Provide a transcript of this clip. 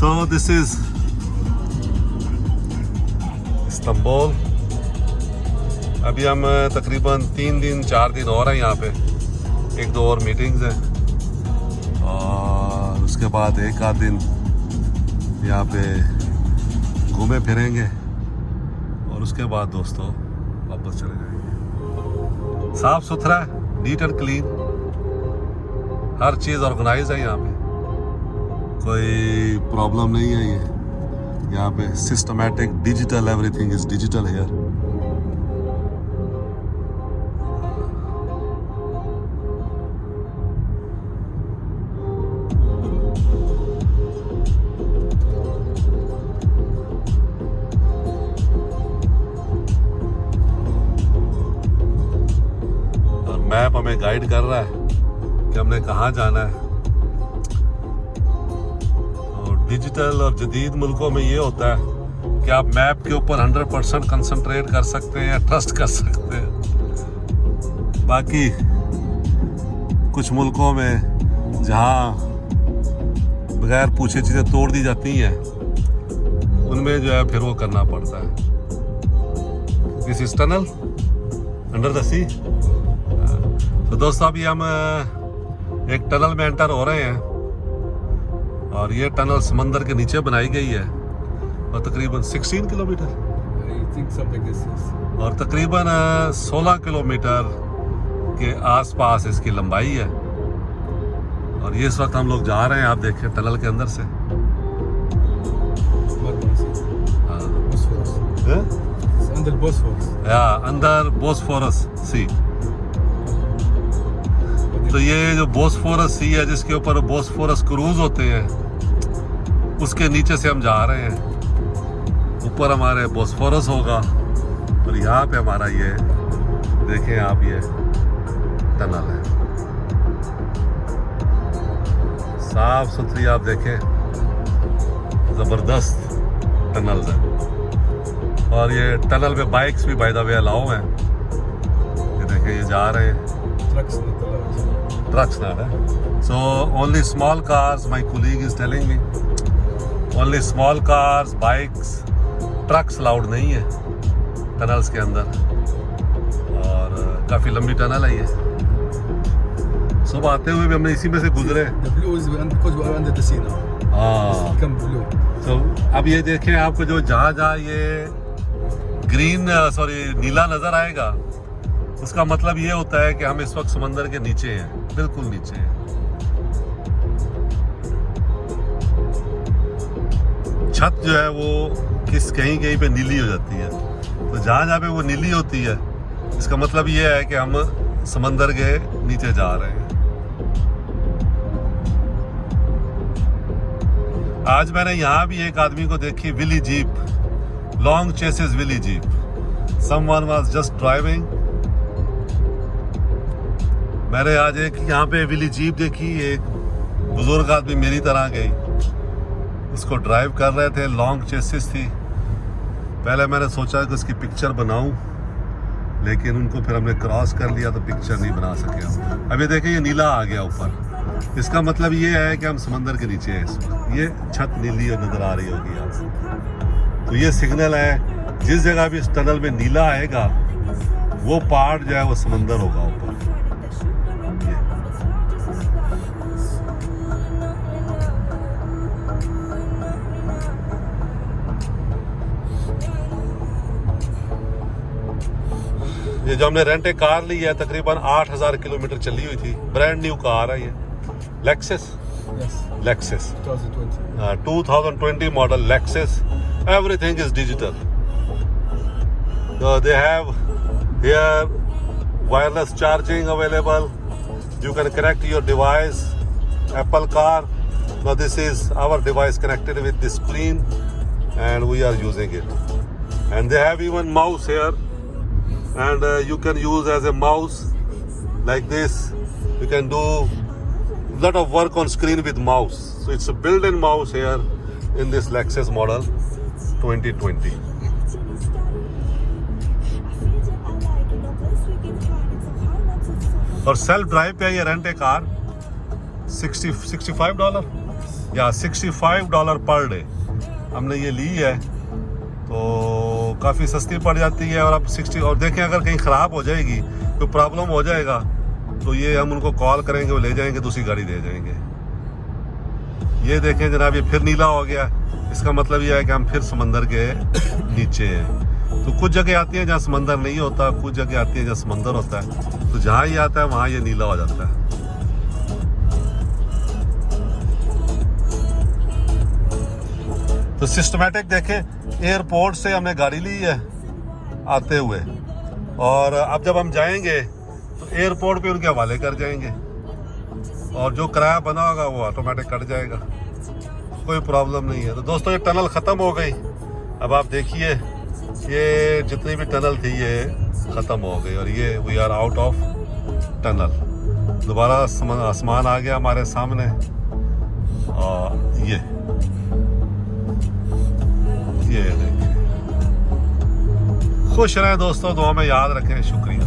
So this is Istanbul. अभी हम तकरीबन 3-4 दिन और हैं यहाँ पे, 1-2 और मीटिंग्स हैं, और उसके बाद 1 आध दिन यहाँ पे घूमे फिरेंगे, और उसके बाद दोस्तों वापस चले जाएंगे। साफ़ सुथरा है, नीट एंड क्लीन, हर चीज़ ऑर्गेनाइज है यहाँ पे, कोई प्रॉब्लम नहीं है। ये यहाँ पे systematic digital, everything is digital here. और मैप हमें गाइड कर रहा है कि हमने कहाँ जाना है। डिजिटल और जदीद मुल्कों में ये होता है कि आप मैप के ऊपर 100% कंसंट्रेट कर सकते हैं या ट्रस्ट कर सकते हैं। बाकी कुछ मुल्कों में जहाँ बगैर पूछे चीज़ें तोड़ दी जाती हैं, उनमें जो है फिर वो करना पड़ता है। This is tunnel under the sea. तो दोस्तों अभी हम एक टनल में एंटर हो रहे हैं, और ये टनल समंदर के नीचे बनाई गई है, और तकरीबन 16 किलोमीटर और तकरीबन 16 किलोमीटर के आसपास इसकी लंबाई है। और ये इस वक्त हम लोग जा रहे हैं, आप देखें, टनल के अंदर से। अंदर बोसफोरस सी। तो ये जो बोसफोरस सी है, जिसके ऊपर बोसफोरस क्रूज होते हैं, उसके नीचे से हम जा रहे हैं। ऊपर हमारे बोसफोरस होगा, और यहाँ पे हमारा ये देखें आप, ये टनल है। साफ सुथरी, आप देखें, ज़बरदस्त टनल्स हैं। और ये टनल पे बाइक्स भी बाय द वे अलाउ हैं। ये देखें, ये जा रहे हैं, trucks not so only small cars, my colleague is telling me, only small cars, bikes, trucks allowed नहीं है टनल्स के अंदर। और काफ़ी लंबी टनल है ये। सुबह आते हुए भी हमने इसी में से गुजरे। हाँ, तो अब ये देखें, आपको जो जहाँ ये नीला नज़र आएगा, उसका मतलब ये होता है कि हम इस वक्त समंदर के नीचे हैं, बिल्कुल नीचे हैं। छत जो है वो कहीं पे नीली हो जाती है, तो जहाँ पे वो नीली होती है, इसका मतलब ये है कि हम समंदर के नीचे जा रहे हैं। आज मैंने यहाँ भी एक आदमी को देखी, Willys jeep, long chassis Willys jeep. Someone was just driving. मैंने आज एक यहाँ पे विली जीप देखी, एक बुजुर्ग आदमी मेरी तरह गई, उसको ड्राइव कर रहे थे, लॉन्ग चेसिस थी। पहले मैंने सोचा कि उसकी पिक्चर बनाऊं, लेकिन उनको फिर हमने क्रॉस कर लिया तो पिक्चर नहीं बना सके हम। अब ये देखें, ये नीला आ गया ऊपर, इसका मतलब ये है कि हम समंदर के नीचे हैं इस वक्त। ये छत नीली नज़र आ रही होगी आपको, तो ये सिग्नल है, जिस जगह भी इस टनल में नीला आएगा, वो पार्ट जो है वो समंदर होगा ऊपर। ये जो हमने रेंट कार ली है, तकरीबन 8000 किलोमीटर चली हुई थी, ब्रांड न्यू कार है ये, Lexus 2020 model Lexus. Everything is digital. They have here wireless charging available, you can connect your device, Apple car. Now this is our device connected with this screen and we are using it, and they have even mouse here, and you can use as a mouse like this. You can do lot of work on screen with mouse, so it's a built-in mouse here in this Lexus model 2020. और self drive पे ये rent a car $65 या $65 per day. हमने ये ली है तो काफ़ी सस्ती पड़ जाती है। और अब 60, और देखें अगर कहीं ख़राब हो जाएगी तो प्रॉब्लम हो जाएगा तो ये हम उनको कॉल करेंगे, वो ले जाएंगे, दूसरी गाड़ी दे जाएंगे। ये देखें जनाब, ये फिर नीला हो गया। इसका मतलब ये है कि हम फिर समंदर के नीचे हैं। तो कुछ जगह आती हैं जहाँ समंदर नहीं होता, कुछ जगह आती है जहाँ समंदर होता है। तो जहाँ ये आता है वहाँ ये नीला हो जाता है। तो सिस्टमेटिक देखें, एयरपोर्ट से हमने गाड़ी ली है आते हुए, और अब जब हम जाएंगे तो एयरपोर्ट पे उनके हवाले कर जाएंगे और जो किराया बना होगा वो ऑटोमेटिक कट जाएगा, कोई प्रॉब्लम नहीं है। तो दोस्तों ये टनल ख़त्म हो गई। अब आप देखिए ये जितनी भी टनल थी ये ख़त्म हो गई और ये we are out of tunnel. दोबारा आसमान आ गया हमारे सामने। और ये देखिए। खुश रहें दोस्तों, दुआ में याद रखें। शुक्रिया।